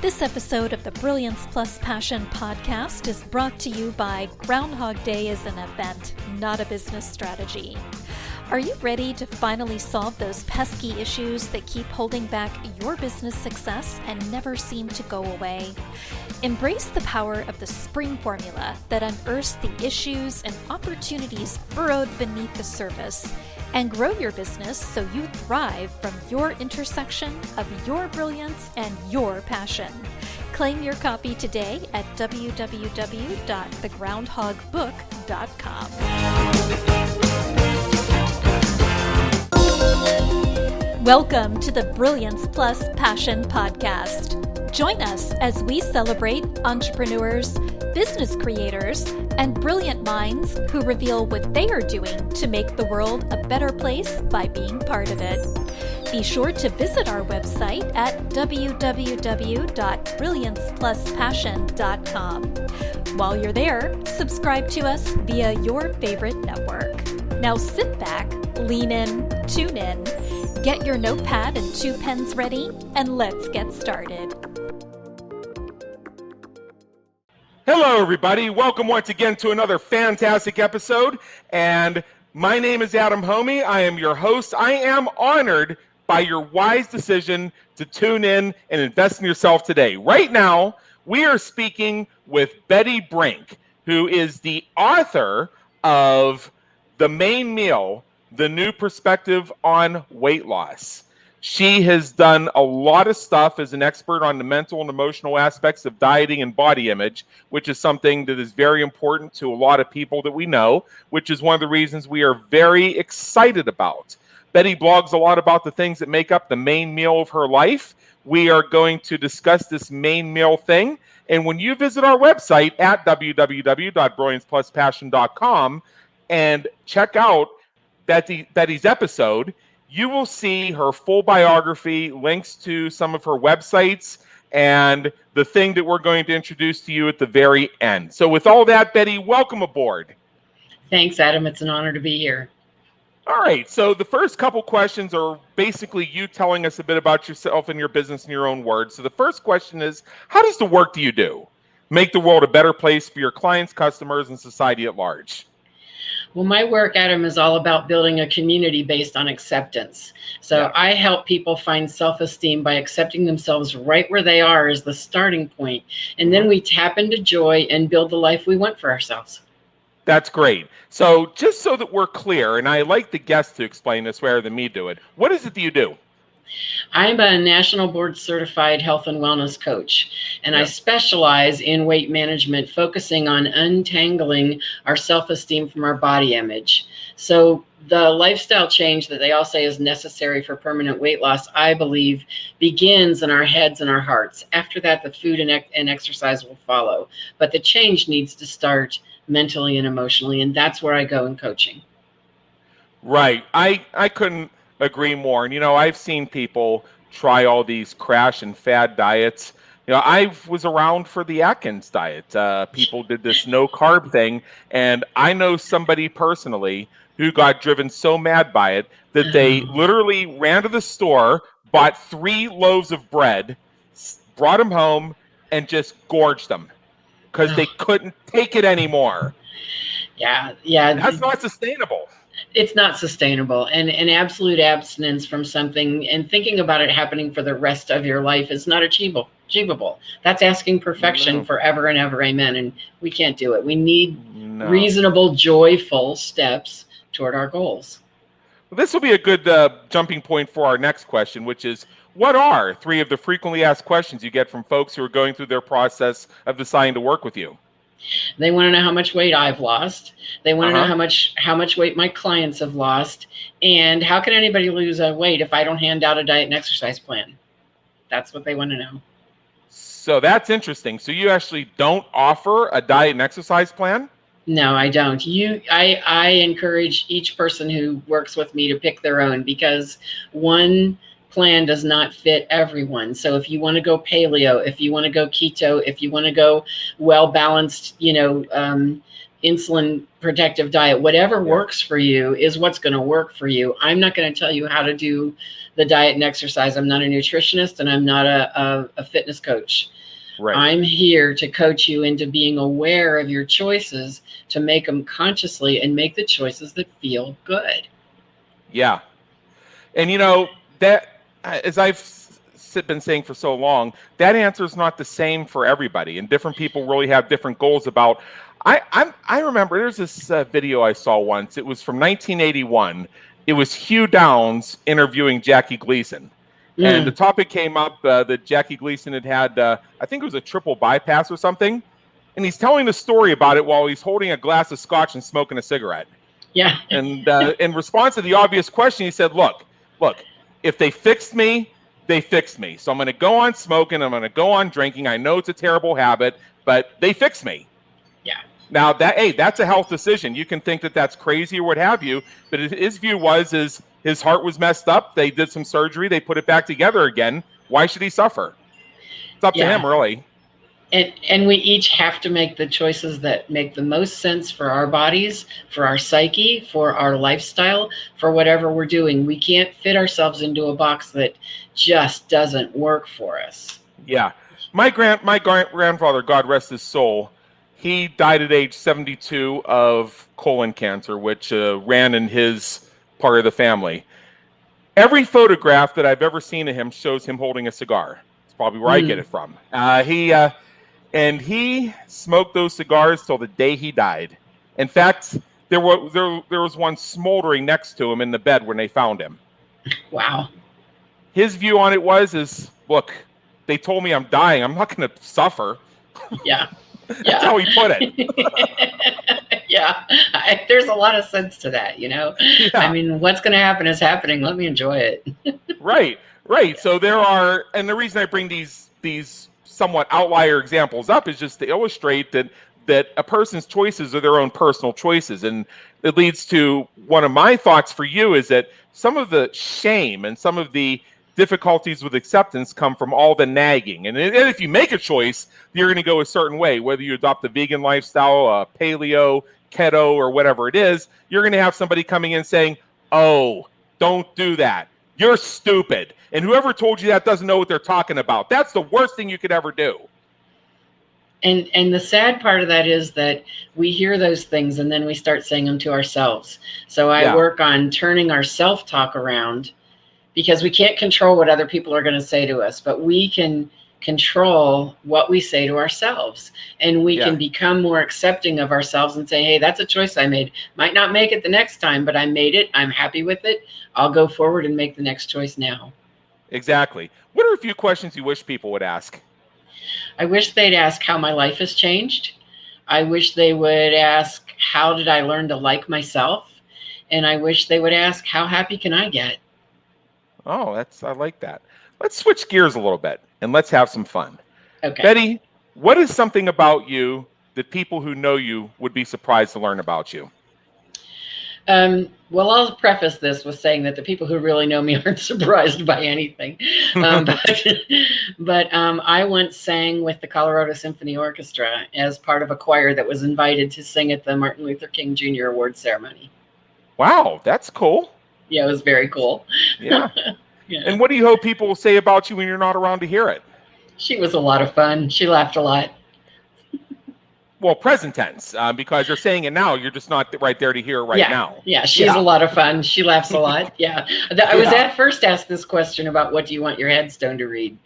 This episode of the Brilliance plus Passion podcast is brought to you by Groundhog Day is an event, not a business strategy. Are you ready to finally solve those pesky issues that keep holding back your business success and never seem to go away? Embrace the power of the S.P.R.I.N.G formula that unearths the issues and opportunities burrowed beneath the surface, and grow your business so you thrive from your intersection of your brilliance and your passion. Claim your copy today at www.thegroundhogbook.com. Welcome to the Brilliance plus Passion podcast. Join us as we celebrate entrepreneurs, business creators, and brilliant minds who reveal what they are doing to make the world a better place by being part of it. Be sure to visit our website at www.brilliancepluspassion.com. While you're there, subscribe to us via your favorite network. Now sit back, lean in, tune in, get your notepad and 2 pens ready, and let's get started. Hello, everybody. Welcome once again to another fantastic episode. And my name is Adam Homey. I am your host. I am honored by your wise decision to tune in and invest in yourself today. Right now, we are speaking with Betty Brink, who is the author of The Main Meal, The New Perspective on Weight Loss. She has done a lot of stuff as an expert on the mental and emotional aspects of dieting and body image, which is something that is very important to a lot of people that we know, which is one of the reasons we are very excited about. Betty blogs a lot about the things that make up the main meal of her life. We are going to discuss this main meal thing. And when you visit our website at www.brilliancepluspassion.com and check out Betty's episode, you will see her full biography, links to some of her websites, and the thing that we're going to introduce to you at the very end. So with all that, Betty, welcome aboard. Thanks, Adam. It's an honor to be here. All right. So the first couple questions are basically you telling us a bit about yourself and your business in your own words. So the first question is, how does the work do you do make the world a better place for your clients, customers, and society at large? Well, my work, Adam, is all about building a community based on acceptance. So I help people find self-esteem by accepting themselves right where they are as the starting point. And then we tap into joy and build the life we want for ourselves. That's great. So just so that we're clear, and I like the guest to explain this rather than me do it, what is it that you do? I'm a national board certified health and wellness coach, and I specialize in weight management, focusing on untangling our self-esteem from our body image. So the lifestyle change that they all say is necessary for permanent weight loss, I believe, begins in our heads and our hearts. After that, the food and exercise will follow. But the change needs to start mentally and emotionally, and that's where I go in coaching. Right. I couldn't agree more. And, I've seen people try all these crash and fad diets. I was around for the Atkins diet. People did this no carb thing. And I know somebody personally who got driven so mad by it that they literally ran to the store, bought 3 loaves of bread, brought them home, and just gorged them because they couldn't take it anymore. Yeah. That's not sustainable. It's not sustainable, and absolute abstinence from something and thinking about it happening for the rest of your life is not achievable. That's asking perfection forever and ever. Amen. And we can't do it. We need reasonable, joyful steps toward our goals. Well, this will be a good jumping point for our next question, which is, what are 3 of the frequently asked questions you get from folks who are going through their process of deciding to work with you? They want to know how much weight I've lost. They want to know how much weight my clients have lost. And how can anybody lose weight if I don't hand out a diet and exercise plan? That's what they want to know. So that's interesting. So you actually don't offer a diet and exercise plan? No, I don't. I encourage each person who works with me to pick their own, because one plan does not fit everyone. So if you want to go paleo, if you want to go keto, if you want to go well-balanced, insulin protective diet, whatever works for you is what's going to work for you. I'm not going to tell you how to do the diet and exercise. I'm not a nutritionist and I'm not a fitness coach. Right. I'm here to coach you into being aware of your choices, to make them consciously and make the choices that feel good. Yeah. And that, as I've been saying for so long, that answer is not the same for everybody, and different people really have different goals about. I remember there's this video I saw once. It was from 1981. It was Hugh Downs interviewing Jackie Gleason, and the topic came up that Jackie Gleason had I think it was a triple bypass or something, and he's telling the story about it while he's holding a glass of scotch and smoking a cigarette. Yeah. And in response to the obvious question, he said, look, if they fixed me, they fixed me. So I'm going to go on smoking. I'm going to go on drinking. I know it's a terrible habit, but they fixed me. Yeah. Now that's a health decision. You can think that that's crazy or what have you, but his view was his heart was messed up. They did some surgery. They put it back together again. Why should he suffer? It's up to him, really. And we each have to make the choices that make the most sense for our bodies, for our psyche, for our lifestyle, for whatever we're doing. We can't fit ourselves into a box that just doesn't work for us. Yeah. My grandfather, God rest his soul, he died at age 72 of colon cancer, which ran in his part of the family. Every photograph that I've ever seen of him shows him holding a cigar. It's probably where I get it from. He smoked those cigars till the day he died. In fact, there was one smoldering next to him in the bed when they found him. Wow. His view on it was, look, they told me I'm dying. I'm not going to suffer. Yeah. That's how he put it. Yeah. There's a lot of sense to that, Yeah. I mean, what's going to happen is happening. Let me enjoy it. Right. So there are, and the reason I bring these somewhat outlier examples up is just to illustrate that a person's choices are their own personal choices. And it leads to one of my thoughts for you is that some of the shame and some of the difficulties with acceptance come from all the nagging. And if you make a choice, you're going to go a certain way, whether you adopt a vegan lifestyle, paleo, keto, or whatever it is, you're going to have somebody coming in saying, oh, don't do that. You're stupid. And whoever told you that doesn't know what they're talking about. That's the worst thing you could ever do. And the sad part of that is that we hear those things and then we start saying them to ourselves. So I work on turning our self-talk around, because we can't control what other people are going to say to us, but we can control what we say to ourselves, and we can become more accepting of ourselves and say, hey, that's a choice I made. Might not make it the next time, but I made it. I'm happy with it. I'll go forward and make the next choice now. Exactly. What are a few questions you wish people would ask? I wish they'd ask how my life has changed. I wish they would ask, how did I learn to like myself? And I wish they would ask, how happy can I get? Oh, I like that. Let's switch gears a little bit and let's have some fun. Okay. Betty, what is something about you that people who know you would be surprised to learn about you? Well, I'll preface this with saying that the people who really know me aren't surprised by anything. But I once sang with the Colorado Symphony Orchestra as part of a choir that was invited to sing at the Martin Luther King Jr. Award ceremony. Wow, that's cool. Yeah, it was very cool. Yeah. And what do you hope people will say about you when you're not around to hear it? She was a lot of fun. She laughed a lot. Well, present tense, because you're saying it now. You're just not right there to hear it now. Yeah, she's a lot of fun. She laughs a lot. Yeah. I was at first asked this question about what do you want your headstone to read?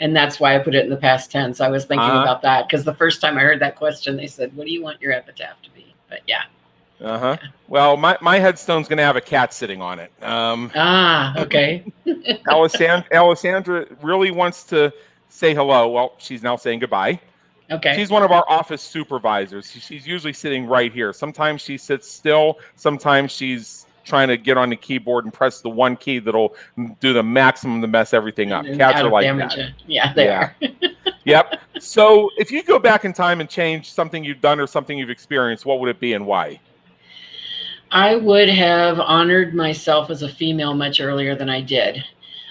And that's why I put it in the past tense. I was thinking about that because the first time I heard that question, they said, what do you want your epitaph to be? But yeah. Yeah. Well, my headstone's going to have a cat sitting on it. Okay. Alessandra really wants to say hello. Well, she's now saying goodbye. Okay. She's one of our office supervisors. She's usually sitting right here. Sometimes she sits still. Sometimes she's trying to get on the keyboard and press the one key that'll do the maximum to mess everything up. Cats are like that. Yeah, they are. Yep. So if you go back in time and change something you've done or something you've experienced, what would it be and why? I would have honored myself as a female much earlier than I did.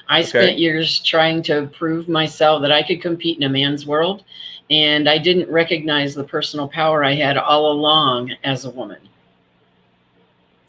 I Okay. spent years trying to prove myself that I could compete in a man's world, and I didn't recognize the personal power I had all along as a woman.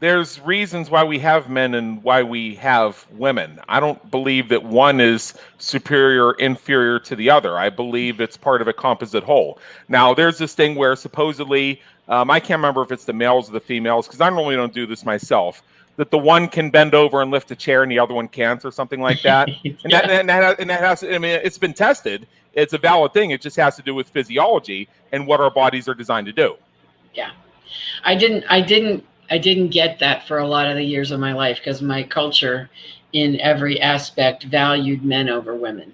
There's reasons why we have men and why we have women. I don't believe that one is superior or inferior to the other. I believe it's part of a composite whole. Now, there's this thing where supposedly, I can't remember if it's the males or the females, because I normally don't do this myself, that the one can bend over and lift a chair and the other one can't, or something like that. And Yeah. that has, I mean, it's been tested. It's a valid thing. It just has to do with physiology and what our bodies are designed to do. Yeah. I didn't get that for a lot of the years of my life because my culture in every aspect valued men over women.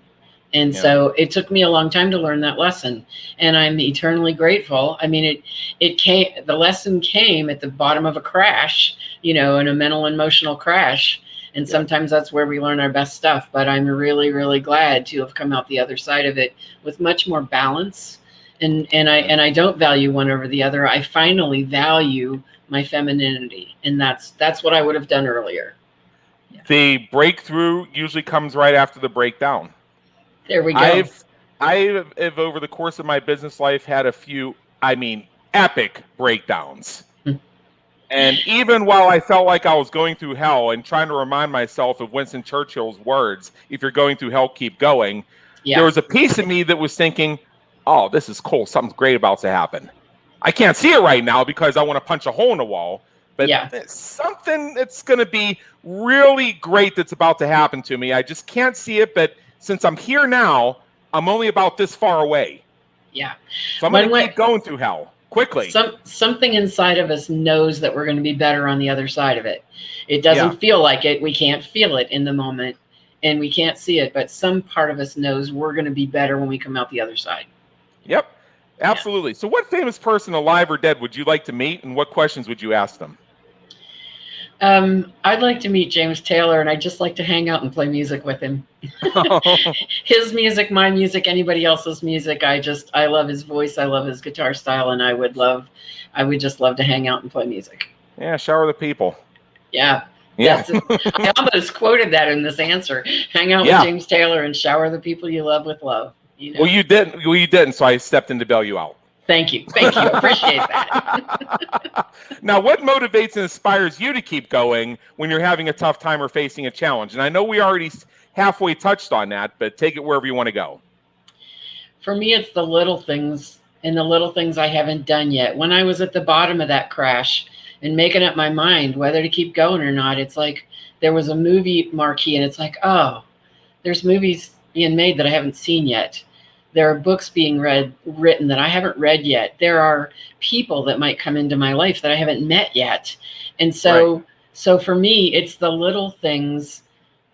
And Yeah. so it took me a long time to learn that lesson, and I'm eternally grateful. I mean, the lesson came at the bottom of a crash, in a mental and emotional crash. And Yeah. sometimes that's where we learn our best stuff, but I'm really, really glad to have come out the other side of it with much more balance. And I don't value one over the other. I finally value my femininity, and that's what I would have done earlier. Yeah. The breakthrough usually comes right after the breakdown. There we go. I've over the course of my business life had a few, I mean, epic breakdowns. And even while I felt like I was going through hell and trying to remind myself of Winston Churchill's words, if you're going through hell, keep going, Yeah. there was a piece of me that was thinking, oh, this is cool. Something's great about to happen. I can't see it right now because I want to punch a hole in the wall. But Yeah. something that's going to be really great that's about to happen to me. I just can't see it. But since I'm here now, I'm only about this far away. Yeah. So I'm going to keep going through hell quickly. Something inside of us knows that we're going to be better on the other side of it. It doesn't feel like it. We can't feel it in the moment, and we can't see it. But some part of us knows we're going to be better when we come out the other side. Yep. Absolutely. Yeah. So what famous person, alive or dead, would you like to meet, and what questions would you ask them? I'd like to meet James Taylor, and I'd just like to hang out and play music with him. His music, my music, anybody else's music. I love his voice. I love his guitar style, and I would just love to hang out and play music. Yeah, shower the people. Yeah. Yeah. I almost quoted that in this answer. Hang out with James Taylor and shower the people you love with love. Well, you didn't, so I stepped in to bail you out. Thank you. Appreciate that. Now, what motivates and inspires you to keep going when you're having a tough time or facing a challenge? And I know we already halfway touched on that, but take it wherever you want to go. For me, it's the little things, and the little things I haven't done yet. When I was at the bottom of that crash and making up my mind whether to keep going or not, it's like there was a movie marquee, and it's like, oh, there's movies being made that I haven't seen yet. There are books being written that I haven't read yet. There are people that might come into my life that I haven't met yet. And so for me, it's the little things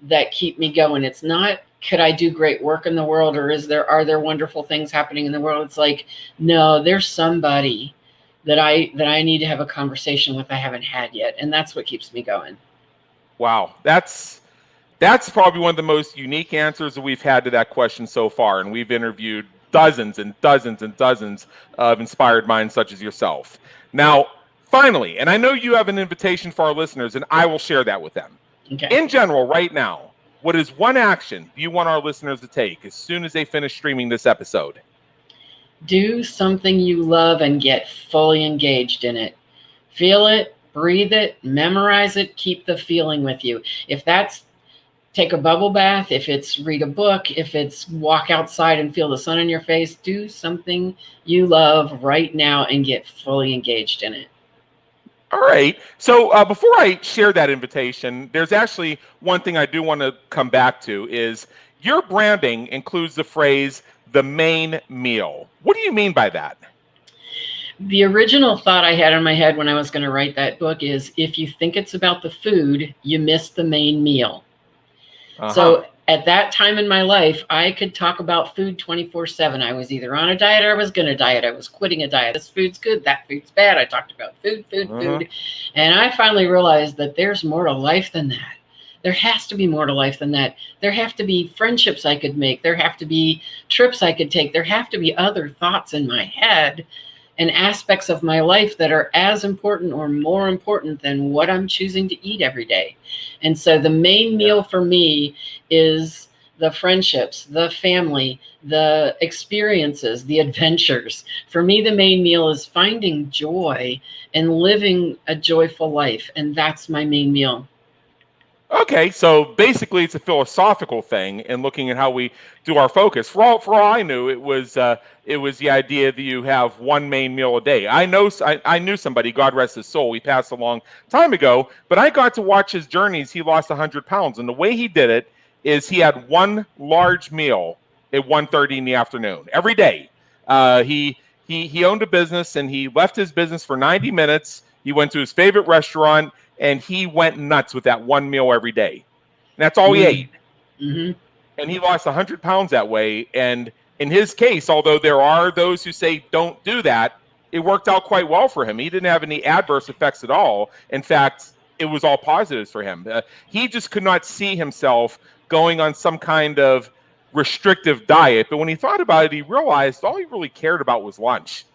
that keep me going. It's not, could I do great work in the world, or are there wonderful things happening in the world? It's like, no, there's somebody that I need to have a conversation with I haven't had yet. And that's what keeps me going. Wow. That's probably one of the most unique answers that we've had to that question so far. And we've interviewed dozens and dozens and dozens of inspired minds such as yourself. Now, finally, and I know you have an invitation for our listeners, and I will share that with them. Okay. In general, right now, what is one action you want our listeners to take as soon as they finish streaming this episode? Do something you love and get fully engaged in it. Feel it, breathe it, memorize it, keep the feeling with you. If that's take a bubble bath, if it's read a book, if it's walk outside and feel the sun on your face, do something you love right now and get fully engaged in it. All right. So before I share that invitation, there's actually one thing I do want to come back to is your branding includes the phrase, the main meal. What do you mean by that? The original thought I had in my head when I was going to write that book is, if you think it's about the food, you miss the main meal. Uh-huh. So at that time in my life, I could talk about food 24/7. I was either on a diet or I was going to diet. I was quitting a diet. This food's good. That food's bad. I talked about food. And I finally realized that there's more to life than that. There has to be more to life than that. There have to be friendships I could make. There have to be trips I could take. There have to be other thoughts in my head and aspects of my life that are as important or more important than what I'm choosing to eat every day. And so the main meal for me is the friendships, the family, the experiences, the adventures. For me, the main meal is finding joy and living a joyful life. And that's my main meal. Okay, so basically it's a philosophical thing and looking at how we do our focus. For all I knew, it was the idea that you have one main meal a day. I knew somebody, God rest his soul, he passed a long time ago, but I got to watch his journeys. He lost 100 pounds, and the way he did it is he had one large meal at 1:30 in the afternoon every day. He owned a business, and he left his business for 90 minutes. He went to his favorite restaurant, and he went nuts with that one meal every day. And that's all he ate. Mm-hmm. And he lost 100 pounds that way. And in his case, although there are those who say don't do that, it worked out quite well for him. He didn't have any adverse effects at all. In fact, it was all positives for him. He just could not see himself going on some kind of restrictive diet. But when he thought about it, he realized all he really cared about was lunch.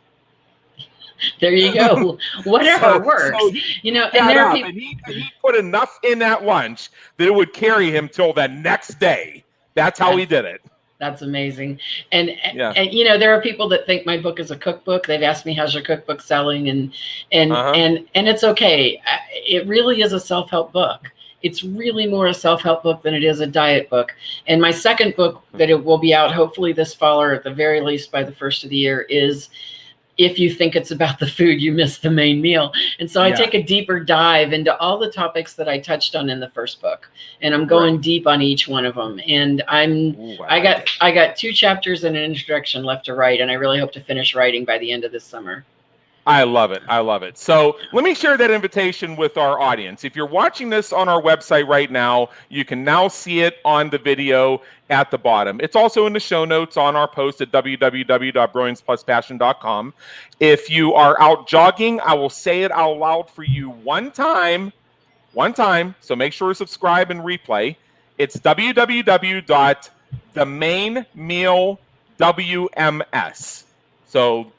There you go. Whatever works. So and there are people. And he put enough in that lunch that it would carry him till the next day. That's how he did it. That's amazing. And there are people that think my book is a cookbook. They've asked me, how's your cookbook selling? And it's okay. It really is a self-help book. It's really more a self-help book than it is a diet book. And my second book that it will be out hopefully this fall, or at the very least by the first of the year, is If You Think It's About the Food, You Miss the Main Meal. And so I take a deeper dive into all the topics that I touched on in the first book, and I'm going deep on each one of them. And I got 2 chapters and an introduction left to write, and I really hope to finish writing by the end of this summer. I love it. I love it. So let me share that invitation with our audience. If you're watching this on our website right now, you can now see it on the video at the bottom. It's also in the show notes on our post at www.brilliancepluspassion.com. If you are out jogging, I will say it out loud for you one time. So make sure to subscribe and replay. It's www.themainmealwms. So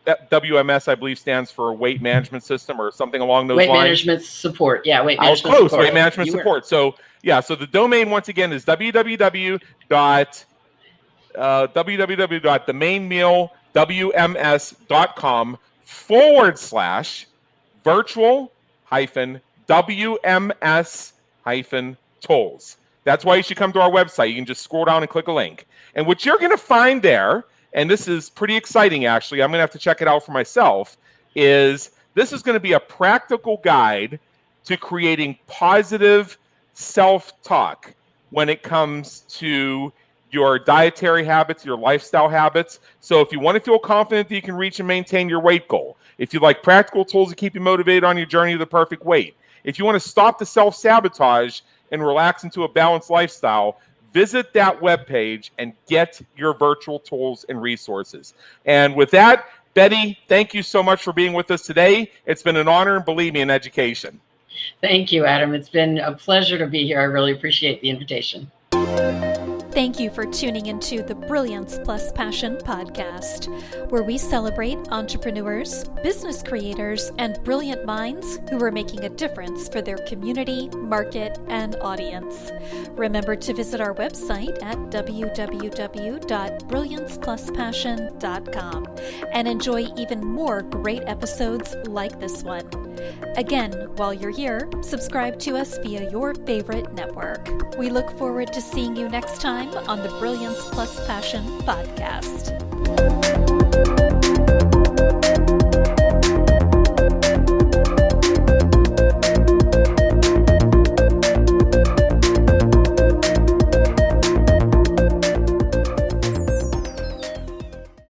that WMS, I believe, stands for weight management system or something along those lines. Weight management support. Yeah, weight management support. I was close. Weight management support. So the domain once again is www.themainmealwms.com/virtual-WMS-tools. That's why you should come to our website. You can just scroll down and click a link. And what you're going to find there, and this is pretty exciting, actually, I'm going to have to check it out for myself, is this is going to be a practical guide to creating positive self-talk when it comes to your dietary habits, your lifestyle habits. So if you want to feel confident that you can reach and maintain your weight goal, if you like practical tools to keep you motivated on your journey to the perfect weight, if you want to stop the self-sabotage and relax into a balanced lifestyle, visit that webpage and get your virtual tools and resources. And with that, Betty, thank you so much for being with us today. It's been an honor, and believe me, an education. Thank you, Adam. It's been a pleasure to be here. I really appreciate the invitation. Thank you for tuning into the Brilliance Plus Passion podcast, where we celebrate entrepreneurs, business creators, and brilliant minds who are making a difference for their community, market, and audience. Remember to visit our website at www.brilliancepluspassion.com and enjoy even more great episodes like this one. Again, while you're here, subscribe to us via your favorite network. We look forward to seeing you next time on the Brilliance Plus Passion podcast.